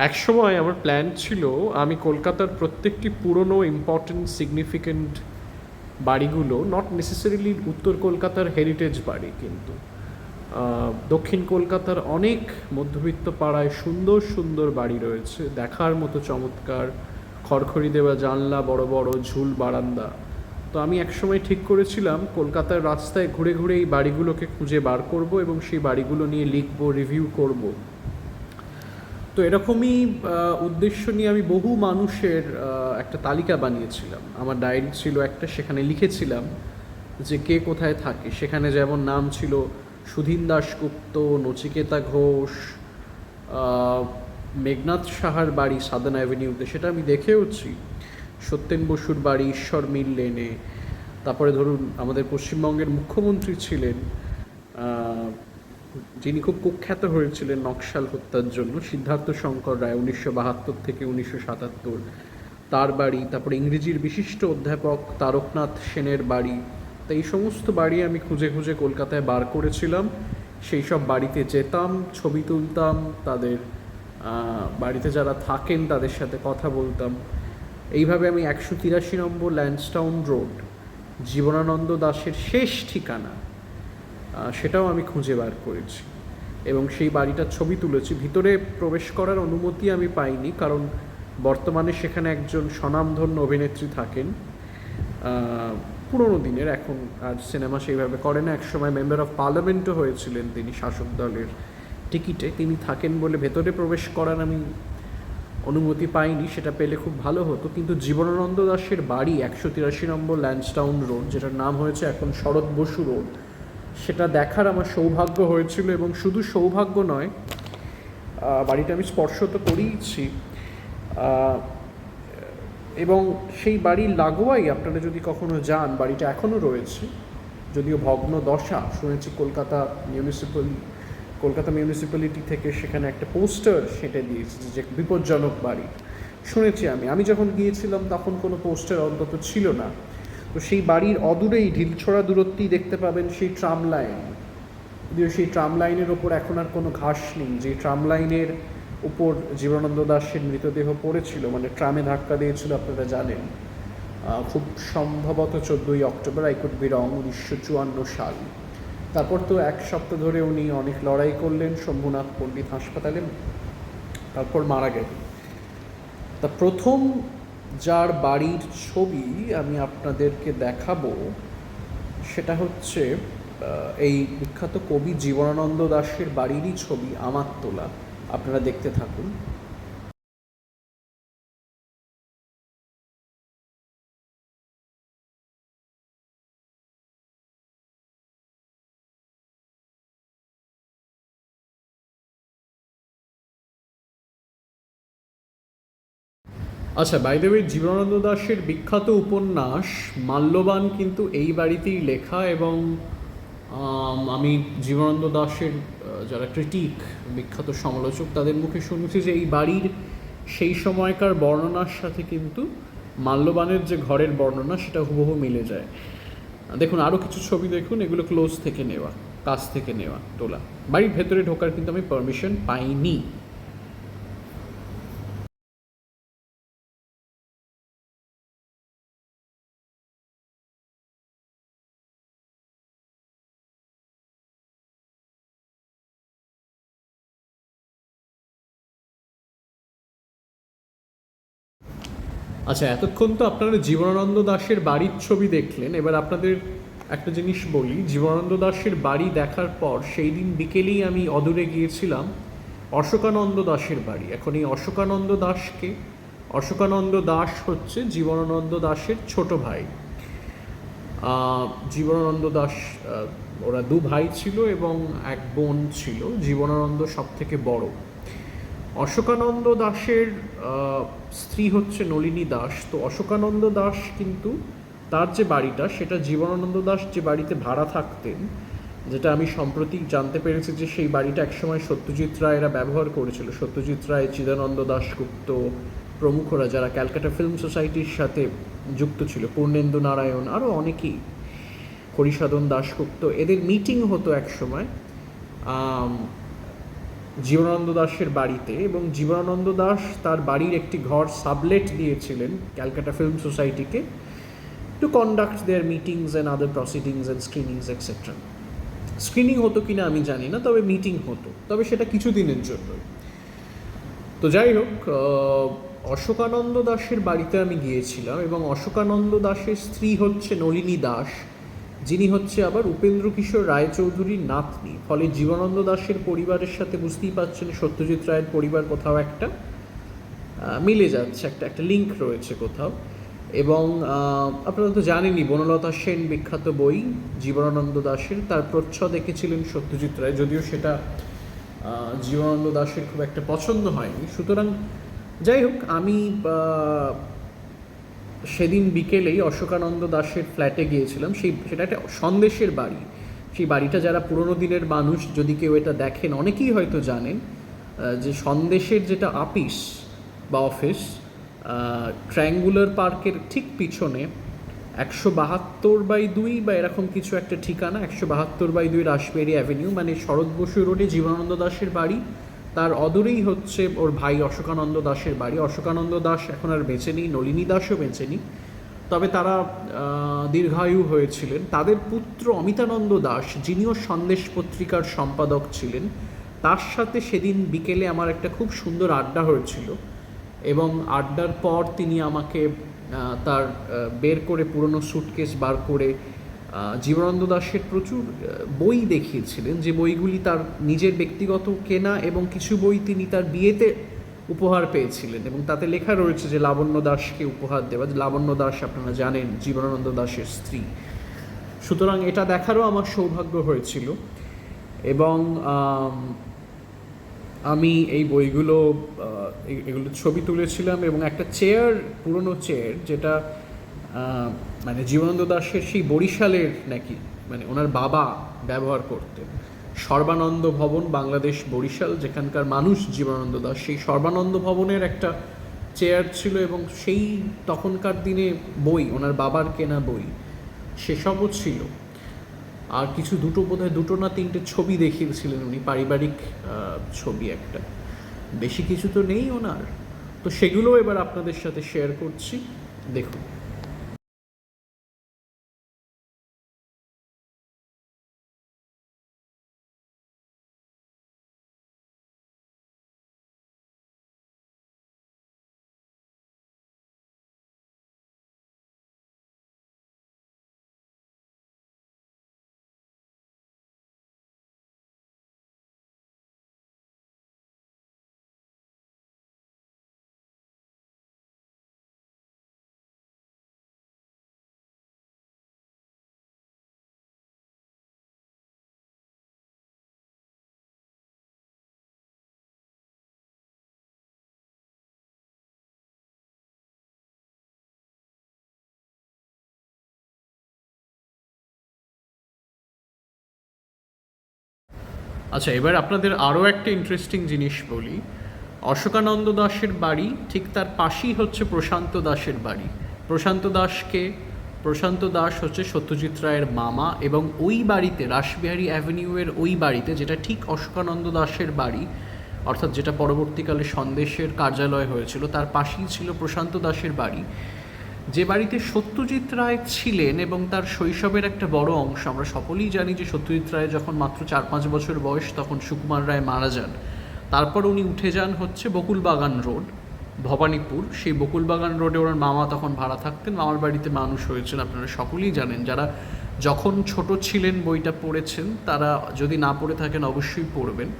একসময় আমার প্ল্যান ছিল আমি কলকাতার প্রত্যেকটি পুরনো ইম্পর্ট্যান্ট সিগনিফিক্যান্ট বাড়িগুলো, নট নেসেসারিলি উত্তর কলকাতার হেরিটেজ বাড়ি, কিন্তু দক্ষিণ কলকাতার অনেক মধ্যবিত্ত পাড়ায় সুন্দর সুন্দর বাড়ি রয়েছে, দেখার মতো চমৎকার, খড়খড়ি দেওয়া জানলা, বড় বড় ঝুল বারান্দা। তো আমি একসময় ঠিক করেছিলাম কলকাতার রাস্তায় ঘুরে ঘুরে এই বাড়িগুলোকে খুঁজে বার করব এবং সেই বাড়িগুলো নিয়ে লিখবো, রিভিউ করব। তো এরকমই উদ্দেশ্য নিয়ে আমি বহু মানুষের একটা তালিকা বানিয়েছিলাম। আমার ডায়েরি ছিল একটা, সেখানে লিখেছিলাম যে কে কোথায় থাকে। সেখানে যেমন নাম ছিল সুধীন দাশগুপ্ত, নচিকেতা ঘোষ, মেঘনাথ সাহার বাড়ি সাদান অ্যাভিনিউতে, সেটা আমি দেখেওছি। সত্যেন বসুর বাড়ি ঈশ্বর মিল লেনে। তারপরে ধরুন আমাদের পশ্চিমবঙ্গের মুখ্যমন্ত্রী ছিলেন যিনি খুব কুখ্যাত হয়েছিলেন নকশাল হত্যার জন্য, সিদ্ধার্থ শঙ্কর রায়, 1972 থেকে 1977, তার বাড়ি। তারপরে ইংরেজির বিশিষ্ট অধ্যাপক তারকনাথ সেনের বাড়ি। তো এই সমস্ত বাড়ি আমি খুঁজে খুঁজে কলকাতায় বার করেছিলাম। সেই সব বাড়িতে যেতাম, ছবি তুলতাম, তাদের বাড়িতে যারা থাকেন তাদের সাথে কথা বলতাম। এইভাবে আমি 183 নম্বর ল্যান্সটাউন রোড, জীবনানন্দ দাশের শেষ ঠিকানা, সেটাও আমি খুঁজে বার করেছি এবং সেই বাড়িটার ছবি তুলেছি। ভিতরে প্রবেশ করার অনুমতি আমি পাইনি, কারণ বর্তমানে সেখানে একজন স্বনামধন্য অভিনেত্রী থাকেন, পুরোনো দিনের, এখন আর সিনেমা সেইভাবে করে না। একসময় মেম্বার অফ পার্লামেন্টও হয়েছিলেন তিনি শাসক দলের টিকিটে। তিনি থাকেন বলে ভেতরে প্রবেশ করার আমি অনুমতি পাইনি, সেটা পেলে খুব ভালো হতো। কিন্তু জীবনানন্দ দাশের বাড়ি 183 নম্বর ল্যান্সটাউন রোড, যেটার নাম হয়েছে এখন শরৎ বসু রোড, সেটা দেখার আমার সৌভাগ্য হয়েছিল। এবং শুধু সৌভাগ্য নয়, বাড়িটা আমি স্পর্শ তো করিয়েছি, এবং সেই বাড়ির লাগোয়াই আপনারা যদি কখনো যান, বাড়িটা এখনও রয়েছে, যদিও ভগ্ন দশা। শুনেছি কলকাতা মিউনিসিপ্যালিটি থেকে সেখানে একটা পোস্টার সেঁটে দিয়েছে যে বিপজ্জনক বাড়ি। শুনেছি আমি যখন গিয়েছিলাম তখন কোনো পোস্টার অন্তত ছিল না। তো সেই বাড়ির অদূরেই ঢিলছোড়া দূরত্বেই দেখতে পাবেন সেই ট্রাম লাইন। যদিও সেই ট্রাম লাইনের ওপর এখন আর কোনো ঘাস নেই। যে ট্রাম লাইনের উপর জীবনানন্দ দাশের মৃতদেহ পড়েছিল, মানে ট্রামে ধাক্কা দিয়েছিল, আপনারা জানেন, খুব সম্ভবত 14ই October, I could be wrong, 1954 সাল। তারপর তো এক সপ্তাহ ধরে উনি অনেক লড়াই করলেন শম্ভুনাথ পণ্ডিত হাসপাতালে, তারপর মারা গেলেন। তা প্রথম যার বাড়ির ছবি আমি আপনাদেরকে দেখাবো সেটা হচ্ছে এই বিখ্যাত কবি জীবনানন্দ দাশের বাড়িরই ছবি, আমার তোলা। আপনারা দেখতে থাকুন। আচ্ছা, বাই দ্য ওয়ে, জীবনানন্দ দাশের বিখ্যাত উপন্যাস মাল্যবান কিন্তু এই বাড়িতেই লেখা। এবং আমি জীবনানন্দ দাশের যারা ক্রিটিক, বিখ্যাত সমালোচক, তাদের মুখে শুনেছি যে এই বাড়ির সেই সময়কার বর্ণনার সাথে কিন্তু মাল্যবানের যে ঘরের বর্ণনা সেটা হুবহু মিলে যায়। দেখুন, আরও কিছু ছবি দেখুন, এগুলো ক্লোজ থেকে নেওয়া, কাছ থেকে নেওয়া, তোলা। বাড়ির ভেতরে ঢোকার কিন্তু আমি পারমিশন পাইনি। আচ্ছা, এতক্ষণ তো আপনারা জীবনানন্দ দাশের বাড়ির ছবি দেখলেন। এবার আপনাদের একটা জিনিস বলি, জীবনানন্দ দাশের বাড়ি দেখার পর সেই দিন বিকেলেই আমি অদূরে গিয়েছিলাম অশোকানন্দ দাশের বাড়ি। এখন এই অশোকানন্দ দাসকে, অশোকানন্দ দাস হচ্ছে জীবনানন্দ দাশের ছোট ভাই। জীবনানন্দ দাশ, ওরা দু ভাই ছিল এবং এক বোন ছিল। জীবনানন্দ সব থেকে বড়। অশোকানন্দ দাশের স্ত্রী হচ্ছে নলিনী দাস। তো অশোকানন্দ দাস কিন্তু তার যে বাড়িটা, সেটা জীবনানন্দ দাস যে বাড়িতে ভাড়া থাকতেন, যেটা আমি সম্প্রতি জানতে পেরেছি যে সেই বাড়িটা একসময় সত্যজিৎ রায়রা ব্যবহার করেছিল। সত্যজিৎ রায়, চিদানন্দ দাশগুপ্ত প্রমুখরা, যারা ক্যালকাটা ফিল্ম সোসাইটির সাথে যুক্ত ছিল, পূর্ণেন্দু নারায়ণ, আরও অনেকেই, হরিসাধন দাশগুপ্ত, এদের মিটিং হতো এক সময় জীবনানন্দ দাশের বাড়িতে, এবং জীবনানন্দ দাশ তার বাড়ির একটি ঘর সাবলেট দিয়েছিলেন ক্যালকাটা ফিল্ম সোসাইটিকে to conduct their meetings and other proceedings and screenings etcetera. Screening হতো কিনা আমি জানি না, তবে মিটিং হতো, তবে সেটা কিছুদিনের জন্য। তো যাই হোক, অশোকানন্দ দাশের বাড়িতে আমি গিয়েছিলাম, এবং অশোকানন্দ দাশের স্ত্রী হচ্ছে নলিনী দাস, যিনি হচ্ছে আবার উপেন্দ্র কিশোর রায়চৌধুরীর নাতনি। ফলে জীবনানন্দ দাশের পরিবারের সাথে বুঝতেই পারছেন সত্যজিৎ রায়ের পরিবার কোথাও একটা মিলে যাচ্ছে, একটা লিঙ্ক রয়েছে কোথাও। এবং আপনারা তো জানেনই, বনলতা সেন বিখ্যাত বই জীবনানন্দ দাশের, তার প্রচ্ছদ এঁকেছিলেন সত্যজিৎ রায়, যদিও সেটা জীবনানন্দ দাশের খুব একটা পছন্দ হয়নি। সুতরাং যাই হোক, আমি সেদিন বিকেলেই অশোকানন্দ দাশের ফ্ল্যাটে গিয়েছিলাম। সেটা একটা সন্দেশের বাড়ি। সেই বাড়িটা যারা পুরোনো দিনের মানুষ, যদি কেউ এটা দেখেন, অনেকেই হয়তো জানেন যে সন্দেশের যেটা আপিস বা অফিস, ট্রায়াঙ্গুলার পার্কের ঠিক পিছনে 172/2 বা এরকম কিছু একটা ঠিকানা, 172/2 রাসবেরি অ্যাভিনিউ, মানে শরৎ বসু রোডে জীবনানন্দ দাশের বাড়ি। তার অদূরেই হচ্ছে ওর ভাই অশোকানন্দ দাশের বাড়ি। অশোকানন্দ দাশ এখন আর বেঁচে নেই, নলিনী দাসও বেঁচে নেই, তবে তারা দীর্ঘায়ু হয়েছিলেন। তাদের পুত্র অমিতানন্দ দাশ, যিনিও সন্দেশ পত্রিকার সম্পাদক ছিলেন, তার সাথে সেদিন বিকেলে আমার একটা খুব সুন্দর আড্ডা হয়েছিল। এবং আড্ডার পর তিনি আমাকে তার বের করে পুরনো সুটকেস বার করে জীবনানন্দ দাশের প্রচুর বই দেখিয়েছিলেন, যে বইগুলি তার নিজের ব্যক্তিগত কেনা, এবং কিছু বই তিনি তার বিয়েতে উপহার পেয়েছিলেন, এবং তাতে লেখা রয়েছে যে লাবণ্য দাসকে উপহার দেওয়া। লাবণ্য দাস আপনারা জানেন জীবনানন্দ দাশের স্ত্রী। সুতরাং এটা দেখারও আমার সৌভাগ্য হয়েছিল। এবং আমি এই বইগুলো এগুলো ছবি তুলেছিলাম, এবং একটা চেয়ার, পুরনো চেয়ার, যেটা মানে জীবনানন্দ দাশের সেই বরিশালের নাকি, মানে ওনার বাবা ব্যবহার করতেন। সর্বানন্দ ভবন, বাংলাদেশ বরিশাল, যেখানকার মানুষ জীবনানন্দ দাশ, সেই সর্বানন্দ ভবনের একটা চেয়ার ছিল, এবং সেই তখনকার দিনে বই, ওনার বাবার কেনা বই, সেসবও ছিল। আর কিছু বোধহয় 2 না 3টে ছবি দেখিয়েছিলেন উনি, পারিবারিক ছবি একটা, বেশি কিছু তো নেই ওনার। তো সেগুলো এবার আপনাদের সাথে শেয়ার করছি, দেখুন। আচ্ছা, এবার আপনাদের আরও একটা ইন্টারেস্টিং জিনিস বলি। অশোকানন্দ দাশের বাড়ি ঠিক তার পাশেই হচ্ছে প্রশান্ত দাশের বাড়ি। প্রশান্ত দাস হচ্ছে সত্যজিৎ রায়ের মামা, এবং ওই বাড়িতে, রাসবিহারী অ্যাভিনিউয়ের ওই বাড়িতে, যেটা ঠিক অশোকানন্দ দাশের বাড়ি, অর্থাৎ যেটা পরবর্তীকালে সন্দেশের কার্যালয় হয়েছিল, তার পাশেই ছিল প্রশান্ত দাশের বাড়ি, যে বাড়িতে সত্যজিৎ রায় ছিলেন। এবং তার শৈশবের একটা বড় অংশ, আমরা সকলেই জানি যে সত্যজিৎ রায় যখন মাত্র 4-5 বছর বয়স, তখন সুকুমার রায় মারা যান। তারপর উনি উঠে যান হচ্ছে বকুলবাগান রোড, ভবানীপুর। সেই বকুলবাগান রোডে ওনার মামা তখন ভাড়া থাকতেন, মামার বাড়িতে মানুষ হয়েছেন। আপনারা সকলেই জানেন, যারা যখন ছোট ছিলেন বইটা পড়েছেন, তারা যদি না পড়ে থাকেন অবশ্যই পড়বেন।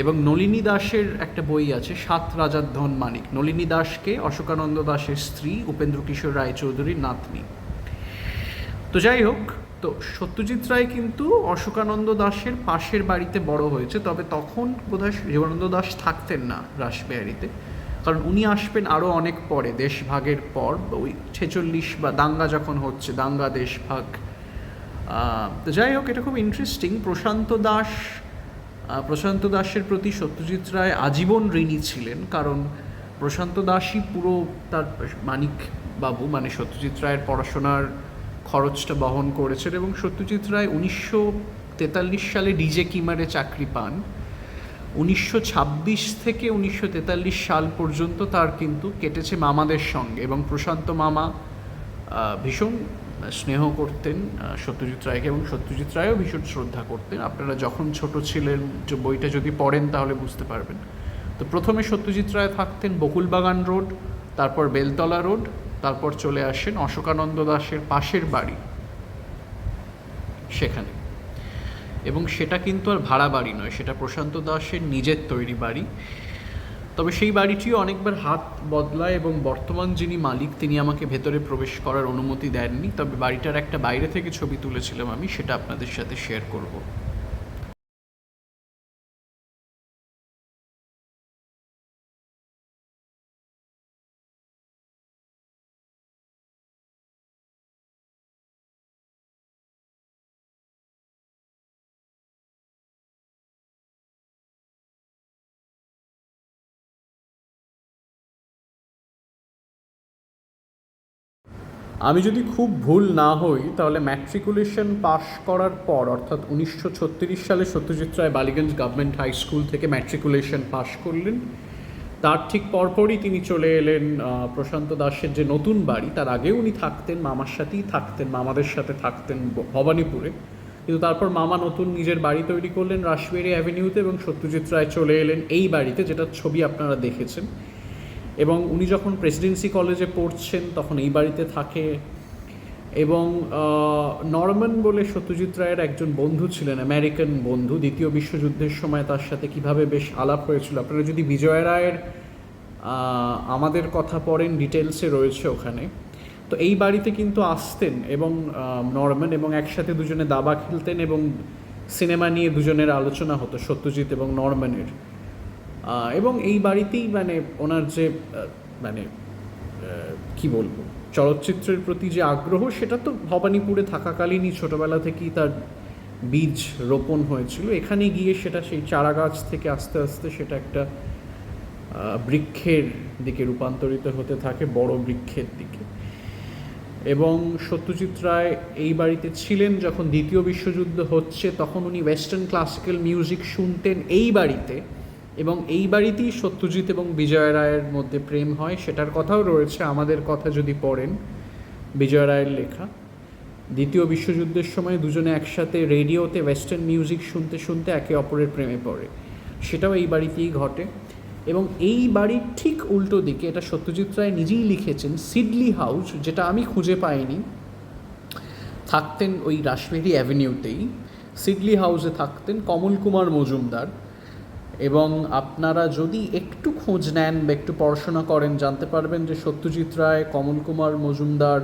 এবং নলিনী দাশের একটা বই আছে, 7 রাজার ধন মানিক। নলিনী দাসকে অশোকানন্দ দাশের স্ত্রী, উপেন্দ্র কিশোর রায়চৌধুরীর নাতনি। তো যাই হোক, তো সত্যজিৎ রায় কিন্তু অশোকানন্দ দাশের পাশের বাড়িতে বড় হয়েছে, তবে তখন বোধহয় জীবনানন্দ দাশ থাকতেন না রাসবিহারীতে, কারণ উনি আসবেন আরও অনেক পরে, দেশভাগের পর, ওই 46 বা দাঙ্গা যখন হচ্ছে, দাঙ্গা দেশভাগ। তো যাই হোক, এটা খুব ইন্টারেস্টিং। প্রশান্ত দাসের প্রতি সত্যজিৎ রায় আজীবন ঋণী ছিলেন, কারণ প্রশান্ত দাসই পুরো তার মানিক বাবু, মানে সত্যজিৎ রায়ের পড়াশোনার খরচটা বহন করেছেন। এবং সত্যজিৎ রায় 1943 সালে ডিজে কিমারে চাকরি পান। 1926 থেকে 1943 সাল পর্যন্ত তার কিন্তু কেটেছে মামাদের সঙ্গে, এবং প্রশান্ত মামা ভীষণ স্নেহ করতেন সত্যজিৎ রায়কে, এবং সত্যজিৎ রায়ও ভীষণ শ্রদ্ধা করতেন। আপনারা যখন ছোট ছিলেন বইটা যদি পড়েন তাহলে বুঝতে পারবেন। তো প্রথমে সত্যজিৎ রায় থাকতেন বকুলবাগান রোড, তারপর বেলতলা রোড, তারপর চলে আসেন অশোকানন্দ দাশের পাশের বাড়ি সেখানে। এবং সেটা কিন্তু আর ভাড়া বাড়ি নয়, সেটা প্রশান্ত দাসের নিজের তৈরি বাড়ি। তবে সেই বাড়িটিও অনেকবার হাত বদলায়, এবং বর্তমান যিনি মালিক তিনি আমাকে ভেতরে প্রবেশ করার অনুমতি দেননি। তবে বাড়িটার একটা বাইরে থেকে ছবি তুলেছিলাম আমি, সেটা আপনাদের সাথে শেয়ার করব। আমি যদি খুব ভুল না হই তাহলে ম্যাট্রিকুলেশন পাশ করার পর, অর্থাৎ 1936 সালে Satyajit Ray Ballygunge government high school থেকে ম্যাট্রিকুলেশন পাশ করলেন। তার ঠিক পরপরই তিনি চলে এলেন প্রশান্ত দাসের যে নতুন বাড়ি, তার আগেও উনি থাকতেন মামার সাথেই থাকতেন, মামাদের সাথে থাকতেন ভবানীপুরে। কিন্তু তারপর মামা নতুন নিজের বাড়ি তৈরি করলেন রাসবিহারী অ্যাভিনিউতে, এবং সত্যজিৎ রায় চলে এলেন এই বাড়িতে, যেটার ছবি আপনারা দেখেছেন। এবং উনি যখন প্রেসিডেন্সি কলেজে পড়ছেন তখন এই বাড়িতে থাকে। এবং নরম্যান বলে সত্যজিৎ রায়ের একজন বন্ধু ছিলেন, আমেরিকান বন্ধু, দ্বিতীয় বিশ্বযুদ্ধের সময় তার সাথে কিভাবে বেশ আলাপ হয়েছিল। আপনারা যদি বিজয় রায়ের আমাদের কথা পড়েন, ডিটেলসে রয়েছে ওখানে। তো এই বাড়িতে কিন্তু আসতেন এবং নরম্যান, এবং একসাথে দুজনে দাবা খেলতেন, এবং সিনেমা নিয়ে দুজনের আলোচনা হতো সত্যজিৎ এবং নরম্যানের। এবং এই বাড়িতেই মানে ওনার যে মানে কি বলবো, চলচ্চিত্রের প্রতি যে আগ্রহ, সেটা তো ভবানীপুরে থাকাকালীনই ছোটোবেলা থেকেই তার বীজ রোপণ হয়েছিল। এখানে গিয়ে সেটা সেই চারা গাছ থেকে আস্তে আস্তে সেটা একটা বৃক্ষের দিকে রূপান্তরিত হতে থাকে, বড় বৃক্ষের দিকে। এবং সত্যজিৎ রায় এই বাড়িতে ছিলেন যখন দ্বিতীয় বিশ্বযুদ্ধ হচ্ছে, তখন উনি ওয়েস্টার্ন ক্লাসিক্যাল মিউজিক শুনতেন এই বাড়িতে, এবং এই বাড়িতেই সত্যজিৎ এবং বিজয় রায়ের মধ্যে প্রেম হয়। সেটার কথাও রয়েছে আমাদের কথা যদি পড়েন, বিজয় রায়ের লেখা। দ্বিতীয় বিশ্বযুদ্ধের সময় দুজনে একসাথে রেডিওতে ওয়েস্টার্ন মিউজিক শুনতে শুনতে একে অপরের প্রেমে পড়ে, সেটাও এই বাড়িতেই ঘটে। এবং এই বাড়ির ঠিক উল্টো দিকে, এটা সত্যজিৎ রায় নিজেই লিখেছেন, সিডলি হাউস, যেটা আমি খুঁজে পাইনি, থাকতেন ওই রাসবিহারী অ্যাভিনিউতেই। সিডলি হাউসে থাকতেন কমল কুমার মজুমদার। এবং আপনারা যদি একটু খোঁজ নেন বা একটু পড়াশোনা করেন, জানতে পারবেন যে সত্যজিৎ রায়, কমল কুমার মজুমদার,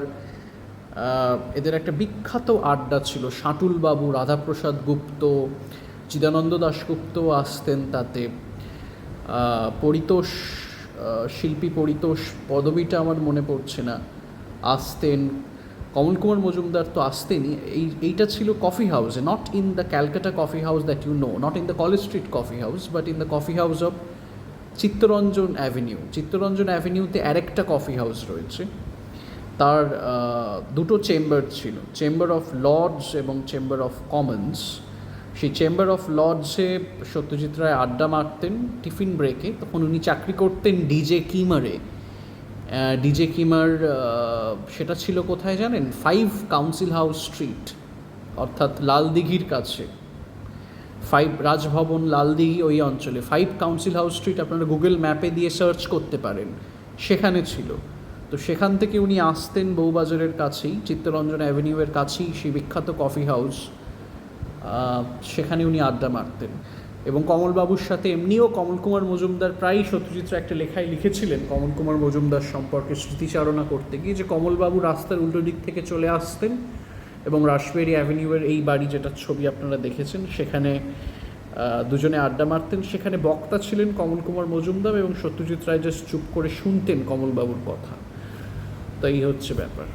এদের একটা বিখ্যাত আড্ডা ছিল। শাঁটুল বাবু, রাধাপ্রসাদ গুপ্ত, চিদানন্দ দাশগুপ্ত আসতেন তাতে। পরিতোষ, শিল্পী পরিতোষ, পদবীটা আমার মনে পড়ছে না, আসতেন। কমল কুমার মজুমদার তো আসতেনই। এইটা ছিল কফি হাউসে, not in the Calcutta coffee house that you know, not in the College Street coffee house, but in the coffee house of Chittaranjan Avenue. Chittaranjan অ্যাভিনিউতে আরেকটা কফি হাউস রয়েছে, তার দুটো চেম্বার ছিল, চেম্বার অফ লর্ডস এবং চেম্বার অফ কমন্স। সেই chamber of লর্ডসে সত্যজিৎ রায় আড্ডা মারতেন টিফিন ব্রেকে। তখন উনি চাকরি করতেন ডিজে কিমারে। ডিজে কিমার সেটা ছিল কোথায় জানেন? 5 কাউন্সিল হাউস স্ট্রিট, অর্থাৎ লালদিঘির কাছে। 5 রাজভবন, লালদিঘি, ওই অঞ্চলে 5 কাউন্সিল হাউস স্ট্রিট আপনারা গুগল ম্যাপে দিয়ে সার্চ করতে পারেন, সেখানে ছিল। তো সেখান থেকে উনি আসতেন বউবাজারের কাছেই, চিত্তরঞ্জন অ্যাভিনিউয়ের কাছেই সেই বিখ্যাত কফি হাউস, সেখানে উনি আড্ডা মারতেন। এবং কমলবাবুর সাথে এমনিও কমল কুমার মজুমদার প্রায়ই সত্যজিৎ একটা লেখায় লিখেছিলেন কমল কুমার মজুমদার সম্পর্কে স্মৃতিচারণা করতে গিয়ে, যে কমলবাবু রাস্তার উল্টো দিক থেকে চলে আসতেন এবং রাসবিহারী অ্যাভিনিউয়ের এই বাড়ি যেটার ছবি আপনারা দেখেছেন সেখানে দুজনে আড্ডা মারতেন। সেখানে বক্তা ছিলেন কমল কুমার মজুমদার, এবং সত্যজিৎ রায় জাস্ট চুপ করে শুনতেন কমলবাবুর কথা। তো এই হচ্ছে ব্যাপার।